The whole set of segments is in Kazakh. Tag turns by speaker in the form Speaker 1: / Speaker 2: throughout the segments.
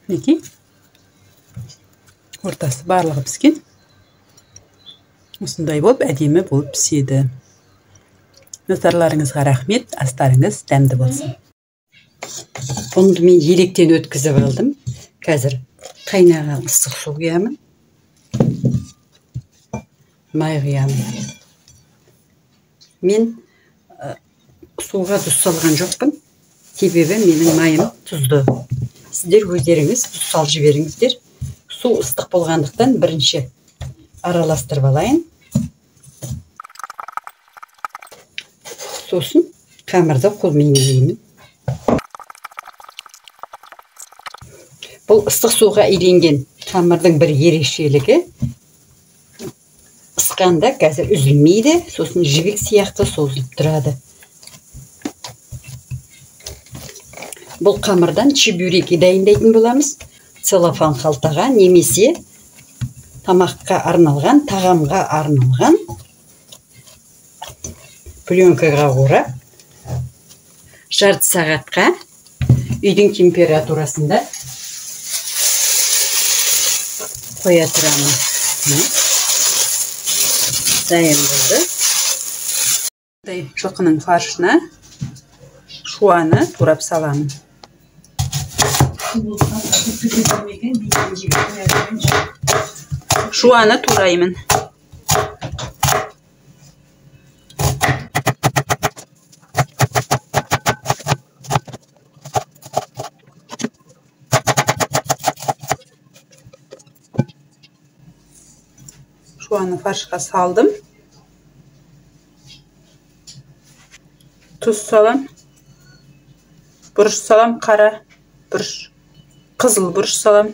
Speaker 1: Мінекей ортасы барлығы піскен. Осындай болып әдемі болып піседі. Назарларыңызға рахмет, астарыңыз дәмді болсын. Бұнды мен електен өткізіп алдым. Қазір қайнаған ыстық су құямын. Май құямын. Мен суға тұз салған жоқпын. Себебі менің майым тұзды. Сіздер өздеріңіз тұз салып жіберіңіздер. Су ыстық болғандықтан бірінші араластырып алайын. Сосын қамырды қолмен илеймін. Бұл ыстық суға иленген қамырдың бір ерекшелігі, ысқанда қазір үзілмейді, сосын жібек сияқты созылып тұрады. Бұл қамырдан чебуреки дайындайтын боламыз. Целлофан қалтаға немесе тамаққа арналған, тағамға арналған пленкаға орап, жарты сағатқа үйдің температурасында қоя тұрамын. Дайын болды. Жылқының фаршына шуаны турап саламын. Шуаны тураймын. Шуаны фаршқа салдым. Тұз салам. Бұрыш салам, қара бұрыш, қызыл бұрыш салам.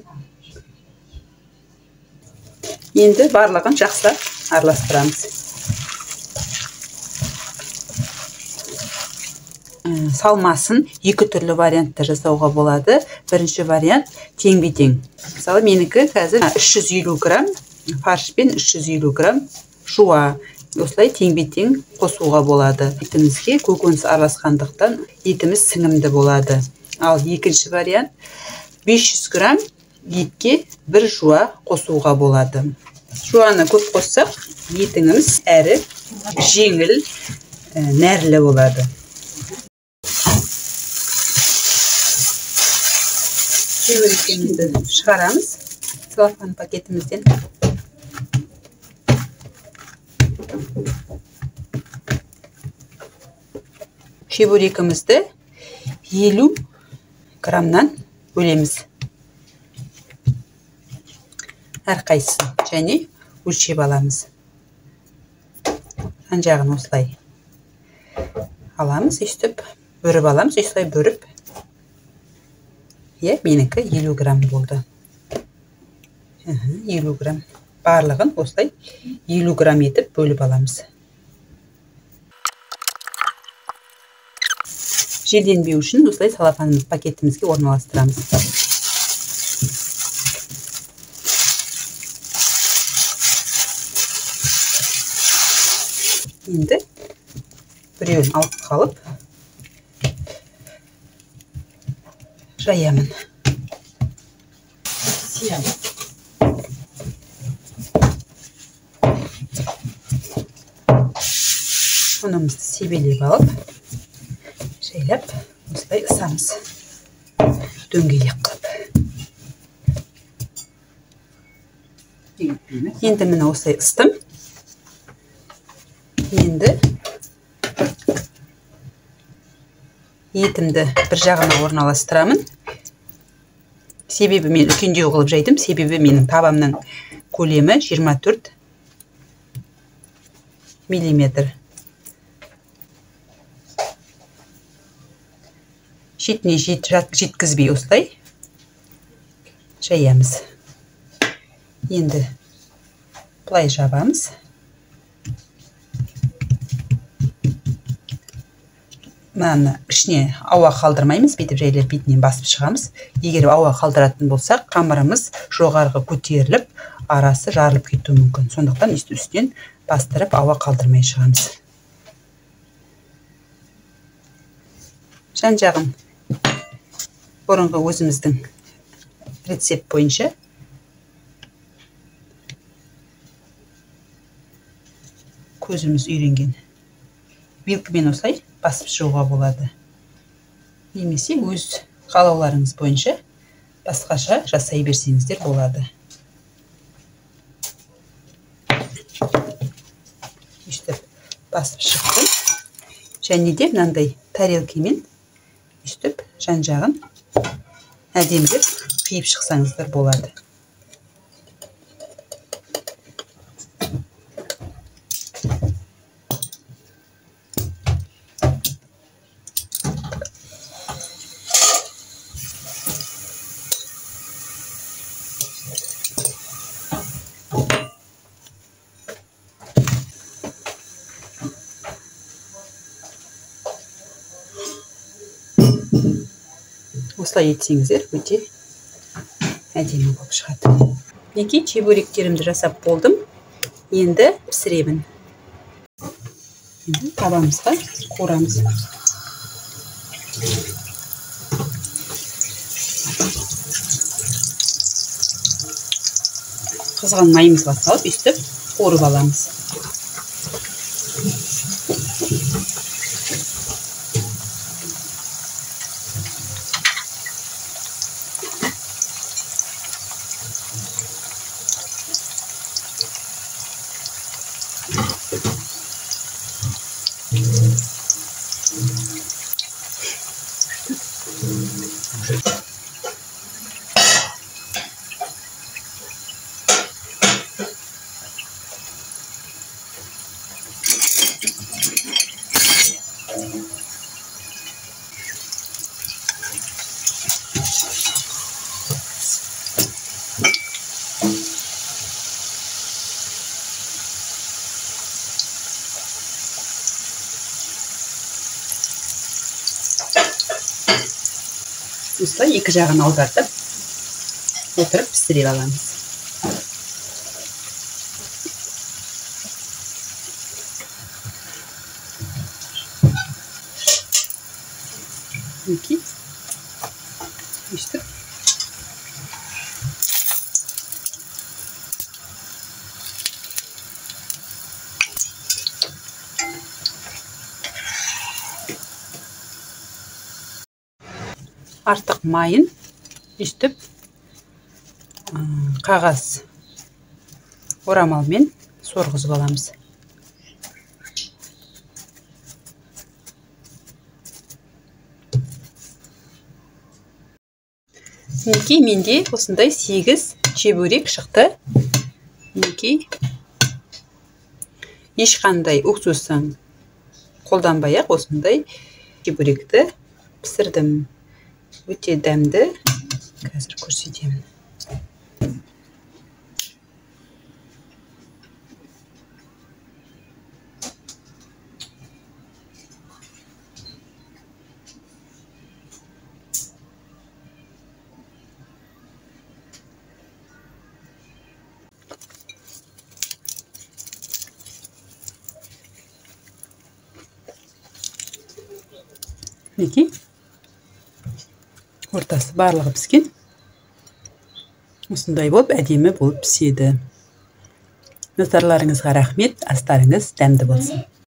Speaker 1: Енді барлығын жақсылап араластырамыз. Салмасын екі түрлі вариантта жасауға болады. Бірінші вариант тең-бе-тең. Мысалы, менікі қазір 350 грамм фарш пен 350 грамм шуа. Осылай тең-бе-тең қосуға болады. Етімізге көкөніс араласқандықтан етіміз сіңімді болады. Ал екінші вариант 500 грамм етке бір жуа қосуға болады. Жуаны көп қоссақ, етіңіміз әрі жеңіл, нәрлі болады. Чебурекімізді шығарамыз целлофан пакетімізден. Чебурекімізді 50 граммнан бөлеміз. Әрқайсысын және өлшеп аламыз. Жан жағын осылай аламыз, өстіп бөріп аламыз, осылай бөріп. Менікі 50 грамм болды. 50 грамм. Барлығын осылай 50 грамм етіп бөліп аламыз. Желденбеу үшін осылай целлофан пакетімізге орналастырамыз. Енді біреуін алып қалып жаямын. Ұнымызды себелеп алып, жайлап, осылай ысамыз. Дөңгелек қылып. Енді міне осылай ыстым. Енді етімді бір жағына орналастырамын. Себебі мен үлкендеу қылып жайдым. Себебі менің табамның көлемі 24 миллиметр. Шетіне жеткізбей осылай жаямыз. Енді бұлай жабамыз. Мынаны ішіне ауа қалдырмаймыз, бетіп жайлап бетінен басып шығамыз. Егер ауа қалдыратын болсақ, қамырымыз жоғарғы көтеріліп, арасы жарылып кетуі мүмкін. Сондықтан үстінен бастырып ауа қалдырмай шығамыз. Жан жағын бұрынғы өзіміздің рецепт бойынша. Көзіміз үйренген. Вилкамен осылай басып шығуға болады. Немесе өз қалауларыңыз бойынша басқаша жасай берсеңіздер болады. Үстіп басып шықтым. Және де мынандай тарелкамен үстіп жан-жағын әдемілеп қиып шықсаңыздар болады. Осылай етсеңіздер, өте әдемі болып шығады. Мінекей чебуректерімді жасап болдым. Енді пісіремін. Енді табамызға қуырамыз. Қызған майымызға салып, үстіп қуырып аламыз. Осылай екі жағын аудартып, отырып пісіре аламыз. Мінекей, өстіп. Артық майын үстіп қағаз орамалмен сорғызып аламыз. Мінекей менде осындай 8 чебурек шықты. Мінекей ешқандай уксусын қолданбай-ақ осындай чебуректі пісірдім. Өте дәмді. Қазір көрсетемін. Мінекей. Ортасы барлығы піскен. Осындай болып, әдемі болып піседі. Назарларыңызға рахмет, астарыңыз дәмді болсын.